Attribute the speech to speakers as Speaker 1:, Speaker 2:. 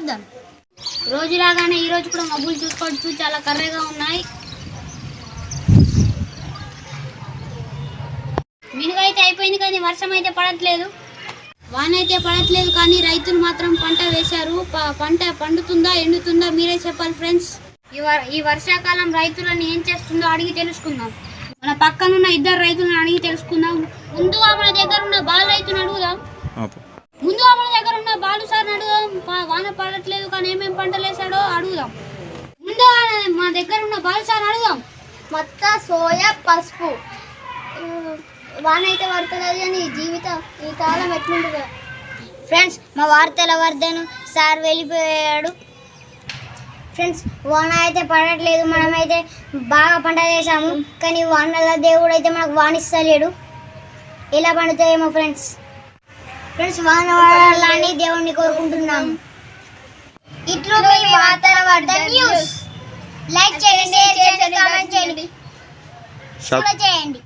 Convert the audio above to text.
Speaker 1: వద్దాం. రోజులాగానే ఈ రోజు కూడా మబ్బులు చూసుకోవచ్చు, చాలా కర్రగా ఉన్నాయి. మినుగైతే అయిపోయింది కానీ వర్షం అయితే పడట్లేదు, వాన అయితే పడట్లేదు. కానీ రైతులు మాత్రం పంట వేశారు. పంట పండుతుందా ఎండుతుందా మీరే చెప్పాలి ఫ్రెండ్స్. ఈ వర్షాకాలం రైతులను ఏం చేస్తుందో అడిగి తెలుసుకుందాం. మన పక్కనున్న ఇద్దరు రైతులను అడిగి తెలుసుకుందాం. ముందుగా మన దగ్గర ఉన్న బాలు రైతుని అడుగుదాం. ముందుగా మన దగ్గర ఉన్న బాలు సార్ని అడుగుదాం. వాన పడట్లేదు కానీ ఏమేమి పంటలు వేసాడో అడుగుదాం. ముందుగా మా దగ్గర ఉన్న బాలు సార్ని అడుగుదాం.
Speaker 2: మొత్త సోయా పసుపు వాన అయితే పడుతుంది అని ఈ కాలం ఎట్లుంటుంది ఫ్రెండ్స్. మా వార్తల వర్ధను సార్ వెళ్ళిపోయాడు ఫ్రెండ్స్. వాన అయితే పడట్లేదు, మనమైతే బాగా పంట వేసాము కానీ వానల దేవుడు అయితే మనకు వానిస్తలేడు. ఎలా పండుతాయేమో ఫ్రెండ్స్. వాన పడాలని దేవుణ్ణి కోరుకుంటున్నాము. ఇట్లు మీ వార్తల వర్ధన్ న్యూస్. లైక్ చేయండి, షేర్ చేయండి, కామెంట్ చేయండి, చేయండి.